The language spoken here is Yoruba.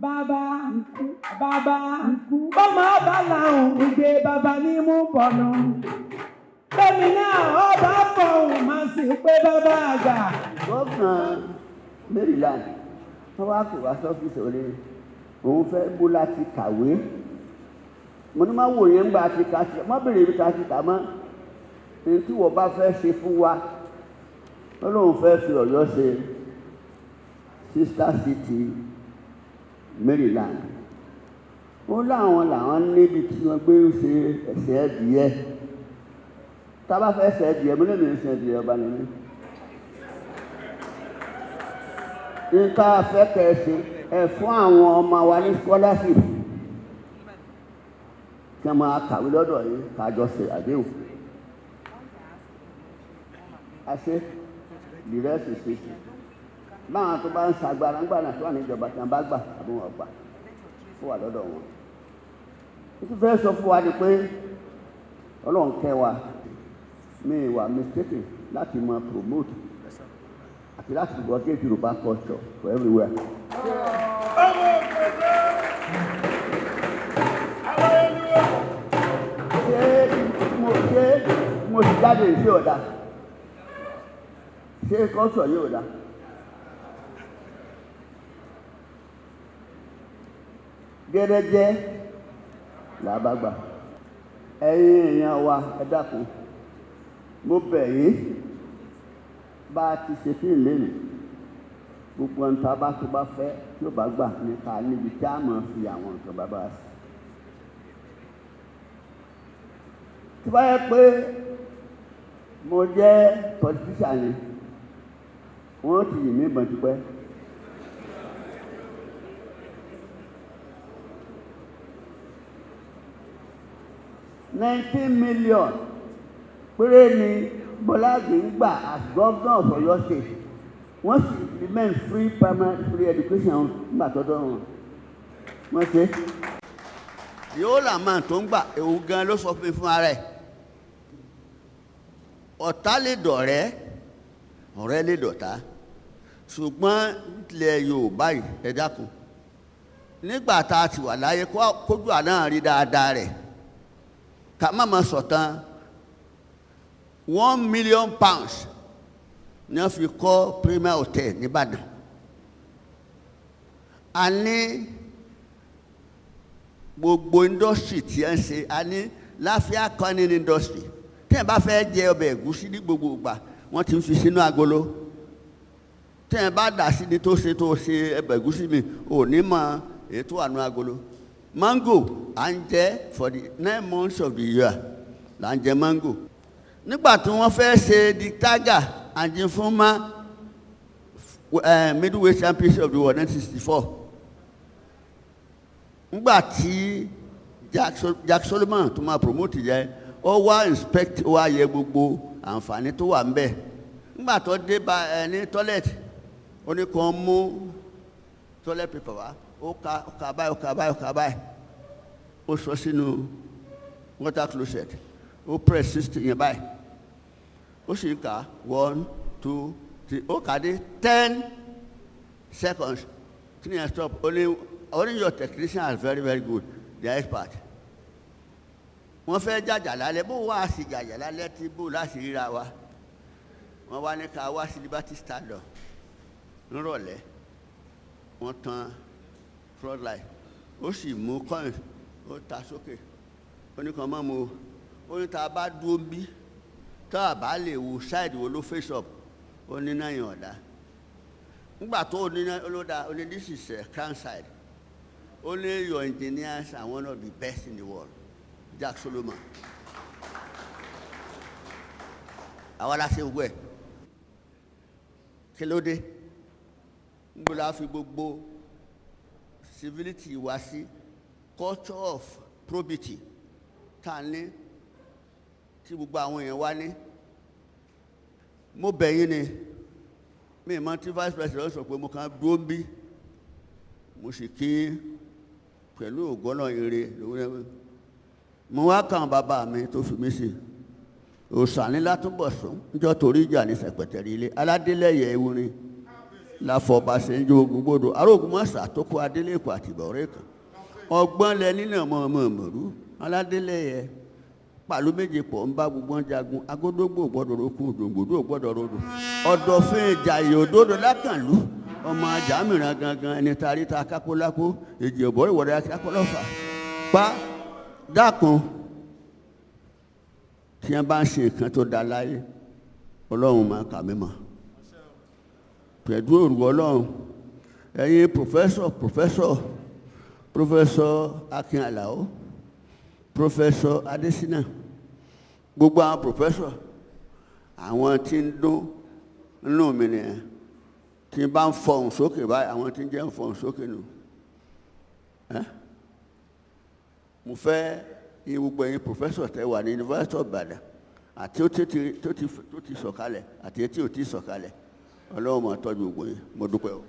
bàbá bọ́mọ ọba làwọn ìgbé bàbá ní mú bọ̀nà. Bẹ́ẹ̀ni náà ọba fọ̀hún máa sì pé bàbá àgbà. Gómìnà Maryland wọ́n wá kó wá sọ́fíìsì òní òun fẹ́ bó láti kàwé. Mo ní máa wò yẹn ń gba àti kà sí má bèrè ibi tá a ti kà mọ́. Èyí tí wọ́n bá fẹ́ ṣe fún wa ó lóun fẹ́ fi Ọ̀yọ́ ṣe sister city Maryland. Ó láwọn làwọn níbi tí wọ́n gbé ń ṣe ẹ̀sẹ̀ ẹ̀dìyẹ. Tá a bá fẹ́ ṣe ẹ̀dìyẹ mo lè ní ṣe ẹ̀dìyẹ ọba nínú. Nǹkan afẹ́kẹ́ ṣe ẹ̀ fún àwọn ọmọ wa ní scholarship kí wọ́n máa kàwé lọ́dọ̀ yìí kájọ ṣe àdéhùn. Àṣé ìrẹsì ṣèṣì báwọn tó bá ń ṣàgbára ń gbà náà tó wà níjọba tí wọ́n bá gbà àbí wọn gbà ó wà lọ́dọ̀ wọn. Ó tún fẹ́ sọ fún wa ni pé Ọlọ́run kẹ́ wa mi wà mistaken láti máa promote àti láti gbọ́ gé Yorùbá culture for everywhere. Ṣé mo sì jáde sí ọ̀dà? Ṣé culture yóò dá? Gẹ́gẹ́ làbàgbà ẹ̀yin èèyàn wa ẹ dákun mo bẹ̀ yín bá a ti ṣe fíìmù lẹ́nu gbogbo ohun tá a bá tó bá fẹ́ tí ó bá gbà nípa níbi tí a máa fi àwọn nǹkan bàbá sí. Tí bá yẹ pé mo jẹ́ politician ni wọ́n ti yìn mí ìbọn tipẹ́. 19 million péré ni Bọ́láàgì ń gbà as governor of Oyo State. Wọ́n sì implement free education nígbà tọ́dọ̀ wọn. Wọ́n ṣe. Yóò làmà tó ń gbà ewu gan ló sọ fún ara ẹ̀. Ọ̀tá lè dọ̀rẹ́, ọ̀rẹ́ lè dọ̀tá. Ṣùgbọ́n ilẹ̀ Yorùbá yìí ẹ dákun. Nígbà tá a ti wà láyé kójú àná rí dáadáa rẹ̀. Ká má máa sọ̀tàn. £1 million ní wọ́n fi kọ́ Premier Hotel nìbàdàn. A ní gbogbo industry tí ẹ ń ṣe, a ní láfíà canning industry. Tí ẹ bá fẹ́ jẹ ọbẹ̀ ẹ̀gúsí ní gbogbo ìgbà wọ́n ti ń fi sínú agolo. Tí ẹ bá dà sí ní tó ṣe ọbẹ̀ ẹ̀gúsí mi ò ní mọ èyí tó wà ní agolo. Mango à ń jẹ for the 9 months of the year là ń jẹ mango. Nígbà tí wọ́n fẹ́ ṣe di Tiger àjìnfúnmá middleweight championship of the world 1964. Nígbà tí Jack Solomon tó máa promote yẹ ó wá inspect ó wá yẹ gbogbo àǹfààní tó wà ń bẹ̀. Nígbà tó dé ní toilet ó ní kàn mú toilet paper wá ó ka báyìí ó sọ sínú water closet ó press 60 yẹn báyìí ó sì kà 1 2 3 ó kà dé 10 seconds kí ni ẹ stop only your technician are very very good they are expert. Wọ́n fẹ́ jàjà lálẹ́ bó wá sí jàjà lálẹ́ tí bó láti ríra wa wọ́n wá ní ká wá sí Liberty Stadium nírọ̀lẹ́ wọ́n tan floodlight ó sì mú coin ó ta sókè ó ní kan mọ́ mu ó ní tá a bá dúró bí tá a bá lè wo side wo ló face up ó ní náà yàn ọ̀dà nígbà tó ní olóda ó ní this is a crown side ó ní your engineers are one of the best in the world. Jack Solomon. Àwa la ṣe gbogbo ẹ̀. Kí ló dé? Níbo la fi gbogbo civility wá sí culture of probity tá a ní tí gbogbo àwọn èèyàn wá ní. Mo bẹ̀ yín ni mi mọ̀ tí vice president sọ pé mo kàn dúró ń bí mo sì kí pẹ̀lú ògbọ́nà ire lórí mo wá kàn bàbá mi tó fi mí sí òòsàn ní Látúnbọ̀sún níjọ́ torí ìjà ní Sẹ̀pẹ̀tẹ̀rì ilé aládélẹ́yẹ ewúrin láfọba ṣe ń jó gbogbo arógunmọ́sà tó kó adélèkọ àtìbọ̀rẹ́ kan ọgbọ́n lẹ nínú ọmọ mọ̀rú aládélé yẹ pàlú méje pọ̀ ń bá gbogbo wọn jagun agódógbò gbọ́dọ̀ roku òdògbòdò gbọ́dọ̀ rodò ọ̀dọ̀fin ìjàyè òdòdó lákànlú ọmọ ajá mìíràn gangan ẹni tarí ta kápólápó èjì ọ̀bọ̀rẹ́ ìwọ̀dẹ́ akápọ́lọ́fà pa dákun tí wọ́n bá ń ṣe nǹkan tó da láyé ọlọ́run máa kà mí mọ́ pẹ̀lú òrùn ọlọ́run ẹ̀yin pòfẹ́sọ̀ Akin Alao pòfẹ́sọ̀ Adésínà gbogbo àwọn pòfẹ́sọ̀ àwọn tí ń dún nínú mi nìyẹn tí bá ń fọhùn sókè báyìí àwọn tí ń jẹ́ ń fọhùn sókè nù mo fẹ́ gbogbo ẹ̀yin pòfẹ́sọ̀ tẹ́ wà ní University of Ibadan àti tó ti sọ̀kalẹ̀ àti tí ò ti sọ̀kalẹ̀ ọlọ́run máa tọ́jú gbogbo yín mo dúpẹ́ o.